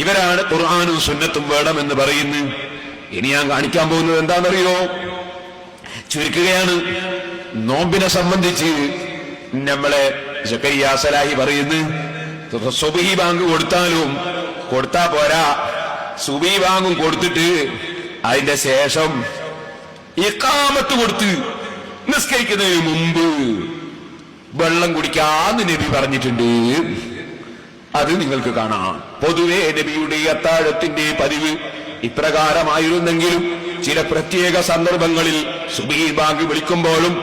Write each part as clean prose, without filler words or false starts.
ഇവരാണ് ഖുർആനും സുന്നത്തും വേണമെന്ന് പറയുന്നു. ഇനി ഞാൻ കാണിക്കാൻ പോകുന്നത് എന്താണെന്നറിയോ? ചുരുക്കുകയാണ്. നോമ്പിനെ സംബന്ധിച്ച് നമ്മളെ സക്കരിയ സലാഹി പറയുന്നു, സുബ്ഹി ബാങ്ക് കൊടുത്താ പോരാ, സുബ്ഹി ബാങ്കും കൊടുത്തിട്ട് അതിന്റെ ശേഷം ഇഖാമത്ത് കൊടുത്ത് നിസ്കരിക്കുന്നതിന് മുമ്പ് വെള്ളം കുടിക്കാന്ന് നബി പറഞ്ഞിട്ടുണ്ട്. അത് നിങ്ങൾക്ക് കാണാം. പൊതുവെ നബിയുടെ അത്താഴത്തിന്റെ പതിവ് ഇപ്രകാരമായിരുന്നെങ്കിലും ചില പ്രത്യേക സന്ദർഭങ്ങളിൽ സുബ്ഹി ബാങ്ക് വിളിക്കുമ്പോഴും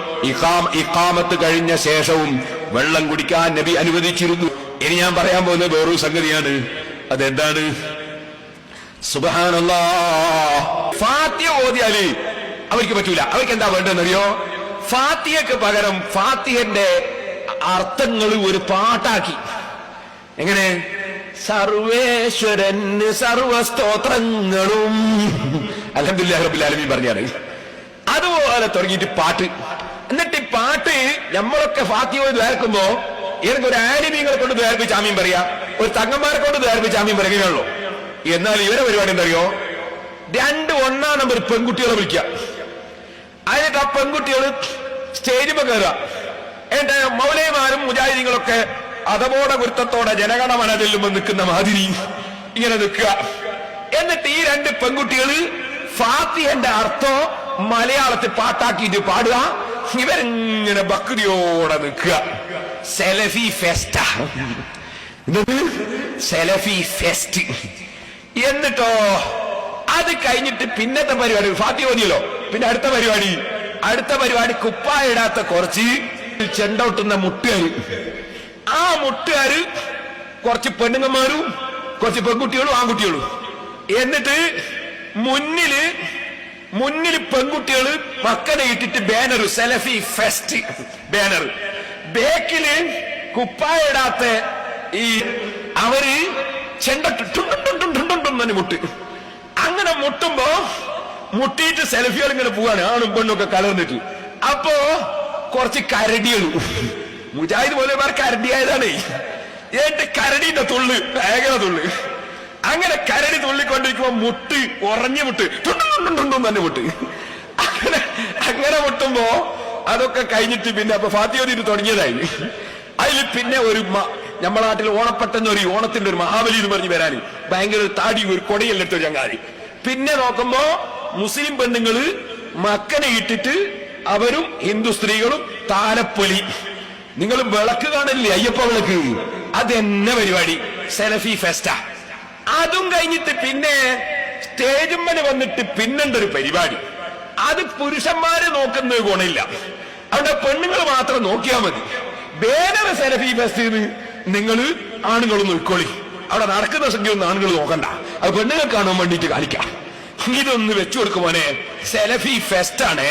ഇഖാമത്ത് കഴിഞ്ഞ ശേഷവും വെള്ളം കുടിക്കാൻ നബി അനുവദിച്ചിരുന്നു. ഇനി ഞാൻ പറയാൻ പോകുന്ന വേറൊരു സംഗതിയാണ്. അതെന്താണ്? സുബ്ഹാനല്ലാഹ്, ഫാത്തിഹ ഓതിയാല് അവർക്ക് പറ്റൂല. അവർക്ക് എന്താ വേണ്ടതെന്നറിയോ? ഫാത്തിഹയ്ക്ക് പകരം ഫാത്തിഹന്റെ അർത്ഥങ്ങൾ ഒരു പാട്ടാക്കി. എങ്ങനെ? സർവേശ്വരന് സർവസ്തോത്രങ്ങളും അൽഹംദുലില്ലാഹി റബ്ബിൽ ആലമീൻ പറഞ്ഞാണ്. അതുപോലെ തുടങ്ങിയിട്ട് പാട്ട്. എന്നിട്ട് ഈ പാട്ട് നമ്മളൊക്കെ ഫാത്തിഹ ദ്വാരക്കുമ്പോ ഏതൊക്കെ ഒരു ആലിമീങ്ങളെ കൊണ്ട് ദ്വാരപ്പിച്ച് ആമീൻ പറയാ, ഒരു തങ്ങന്മാരെ കൊണ്ട് ദ്വാരപ്പിച്ച് ആമീൻ പറയുകയുള്ളൂ. എന്നാൽ ഇവരെ പരിപാടി എന്തറിയോ? 2 1 നമ്പർ പെൺകുട്ടികളെ വിളിക്കുക. അതിനൊക്കെ ആ പെൺകുട്ടികൾ സ്റ്റേജിൽ കയറുക. എന്റെ മൗലവിമാരും മുജാഹിദീങ്ങളൊക്കെ അതമോടെ ഗുരുത്തത്തോടെ ജനഗണമന ചെല്ലുമ്പോൾ നിൽക്കുന്ന മാതിരി ഇങ്ങനെ നിൽക്കുക. എന്നിട്ട് ഈ 2 പെൺകുട്ടികൾ ഫാത്തിഹന്റെ അർത്ഥം മലയാളത്തിൽ പാട്ടാക്കിയിട്ട് പാടുക. ഇവരിങ്ങനെ ഭക്തിയോടെ നിൽക്കുക. സെലഫി ഫെസ്റ്റ, സെലഫി ഫെസ്റ്റ്. എന്നിട്ടോ അത് കഴിഞ്ഞിട്ട് പിന്നത്തെ പരിപാടി ഫാത്തിഹ ഓതിയല്ലോ. പിന്നെ അടുത്ത പരിപാടി കുപ്പായിടാത്ത കുറച്ച് ചെണ്ടോട്ടുന്ന മുട്ടുകാര്. ആ മുട്ടുകാര് കുറച്ച് പെണ്ണുങ്ങന്മാരും കുറച്ച് പെൺകുട്ടികളും ആൺകുട്ടികളും. എന്നിട്ട് മുന്നില് പെൺകുട്ടികള് മക്കനെ ഇട്ടിട്ട് ബാനർ, സെലഫി ഫെസ്റ്റ് ബാനർ. ബേക്കില് കുപ്പായിടാത്ത ഈ അവര് ചെണ്ടുണ്ടെന്ന് മുട്ട്. അങ്ങനെ മുട്ടുമ്പോ മുട്ടിയിട്ട് സെൽഫികൾ ഇങ്ങനെ പോവാണ്, ആണും പെണ്ണൊക്കെ കലർന്നിട്ട്. അപ്പോ കുറച്ച് കരടികളും, മുജാഹിദ് മൗലവിമാർ കരടിയായതാണ്. എന്നിട്ട് കരടിന്റെ തുള്ളു, ഭയങ്കര തുള്ളു. അങ്ങനെ കരടി തുള്ളിക്കൊണ്ടിരിക്കുമ്പോ മുട്ട്, ഉറഞ്ഞ മുട്ട്, തുണ്ടും തന്നെ മുട്ട്. അങ്ങനെ മുട്ടുമ്പോ അതൊക്കെ കഴിഞ്ഞിട്ട് പിന്നെ അപ്പൊ ഫാത്തിഹ ഓതിയിട്ട് തുടങ്ങിയതായി. അതിൽ പിന്നെ ഒരു നമ്മളെ നാട്ടിൽ ഓണപ്പെട്ടെന്ന് ഒരു ഓണത്തിന്റെ ഒരു മഹാബലി എന്ന് പറഞ്ഞ് വരാന് ഭയങ്കര താടി ഒരു കൊടിയെല്ലെടുത്തൊരു ചങ്ങാതി. പിന്നെ നോക്കുമ്പോ മുസ്ലിം പെണ്ണുങ്ങള് മക്കനെ ഇട്ടിട്ട് അവരും ഹിന്ദു സ്ത്രീകളും താലപ്പൊലി. നിങ്ങൾ വിളക്ക് കാണില്ലേ, അയ്യപ്പ വിളക്ക്, അതെന്നെ പരിപാടി, സെലഫി ഫെസ്റ്റ. അതും കഴിഞ്ഞിട്ട് പിന്നെ സ്റ്റേജുമ്മന് വന്നിട്ട് പിന്നെണ്ടൊരു പരിപാടി. അത് പുരുഷന്മാര് നോക്കുന്നത് ഗുണമില്ല, അവിടെ പെണ്ണുങ്ങൾ മാത്രം നോക്കിയാൽ മതി. വേറെ സെലഫി ഫെസ്റ്റ് നിങ്ങൾ ആണുങ്ങളും ഉൾക്കൊള്ളി. അവിടെ നടക്കുന്ന സംഖ്യയൊന്നും ആണുങ്ങൾ നോക്കണ്ട, അത് പെണ്ണുങ്ങൾ കാണാൻ വേണ്ടിയിട്ട് കാണിക്കാം. ഇതൊന്ന് വെച്ചു കൊടുക്കുമോനെ, സെലഫി ഫെസ്റ്റ് ആണ്.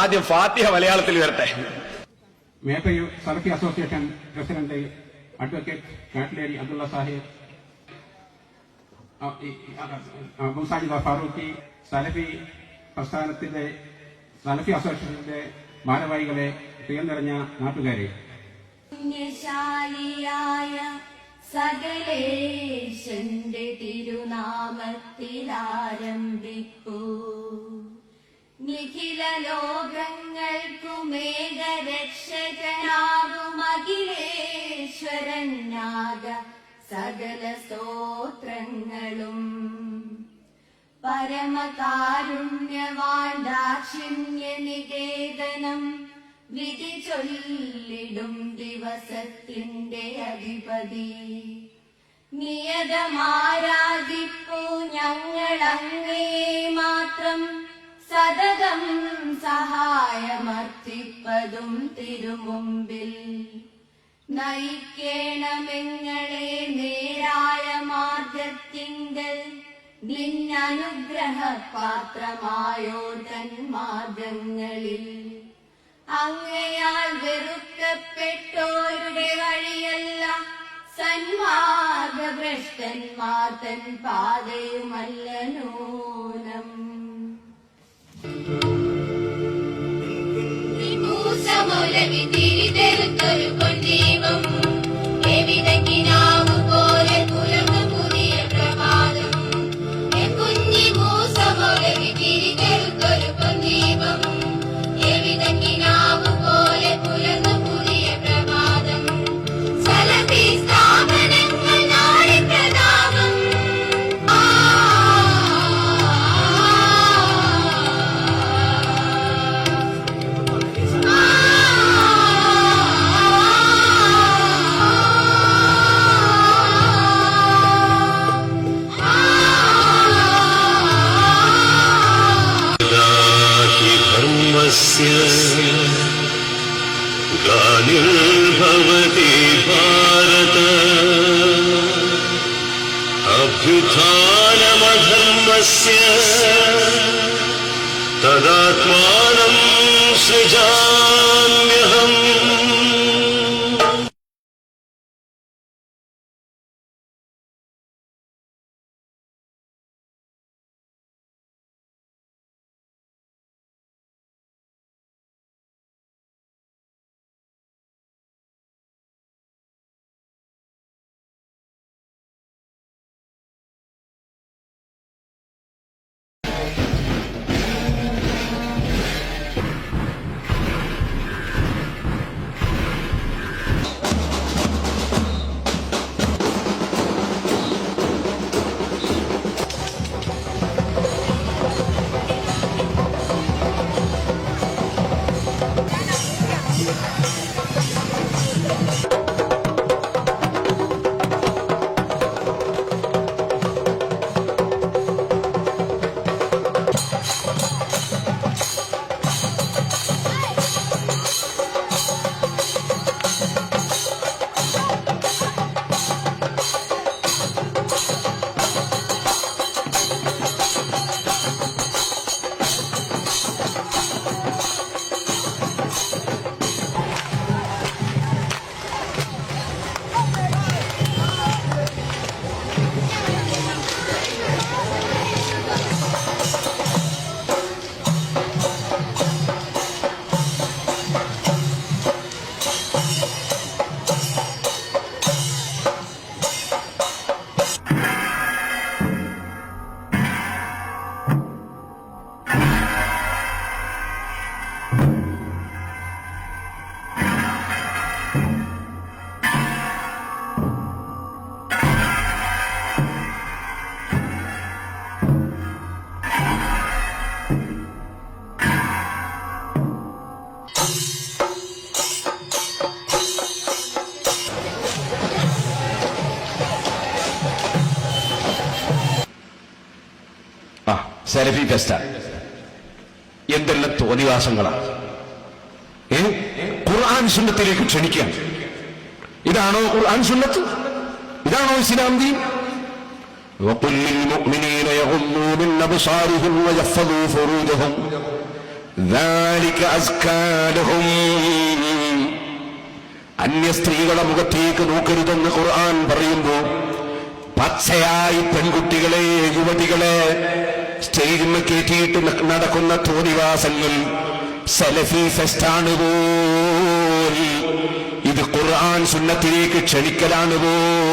ആദ്യം ഫാത്തിഹ മലയാളത്തിൽ വരട്ടെ. Meppayur Salafi association president advocate Kattileri Abdulla Sahib, മുസാജിദ ഫാറൂഖി, സലഫി പ്രസ്ഥാനത്തിന്റെ സലഫി അസോസിയേഷന്റെ ഭാരവാഹികളെ, പ്രിയം നിറഞ്ഞ നാട്ടുകാരെ, സകലേശന്റെ തിരുനാമത്തിലാരംഭിപ്പൂ. നിഖില ലോകങ്ങൾക്കുമേകരക്ഷകനാകും അഖിലേശ്വരനാക സകല സ്തോത്രങ്ങളും. പരമകാരുണ്യവാൻ ദാക്ഷിണ്യ നികേതനം വിധി ചൊല്ലിടും ദിവസത്തിന്റെ അധിപതി. നിയതമാരാധിപ്പൂ ഞങ്ങളങ്ങേ മാത്രം, സതതം സഹായമർത്തിപ്പതും തിരുമുമ്പിൽ. നയിക്കേണമെങ്ങളെ നേരായ മാർഗത്തിങ്കൽ, നിന്നനുഗ്രഹ പാത്രമായോ തൻ മാർഗങ്ങളിൽ. അങ്ങയാൽ വെറുക്കപ്പെട്ടോരുടെ വഴിയല്ല, സന്മാർഗഭ്രഷ്ടന്മാർ തൻ പാതയുമല്ല നൂനം. ൂസമൂലവി തിരിതെറുത്തൊരു കൊണ്ടീവും എവിതങ്ങിനാവു പോലെ अभ्युत्थानमधर्मस्य तदात्मानं सृजाम्यहम्. സെലഫി ഫെസ്റ്റ എന്തെല്ലാം തോന്നിവാസങ്ങളാണ്. ഖുർആൻ സുന്നത്തിലേക്ക് ക്ഷണിക്കാൻ ഇതാണോ ഖുർആൻ സുന്നത്ത്? ഇതാണോ ഇസ്ലാം ദീൻ? وقل للمؤمنين يغضوا من أبصارهم ويحفظوا فروجهم ذلك أزكى لهم. അന്യ സ്ത്രീകളെ മുഖത്തേക്ക് നോക്കരുതെന്ന് ഖുർആൻ പറയുമ്പോൾ പച്ചയായി പെൺകുട്ടികളെ, യുവതികളെ സ്റ്റേജിൽ കയറ്റിയിട്ട് നടക്കുന്ന തോന്നിവാസങ്ങൾ സലഫി ഫെസ്റ്റാണ് പോൽ. ഇത് ഖുർആൻ സുന്നത്തിലേക്ക് ക്ഷണിക്കലാണ് പോൽ.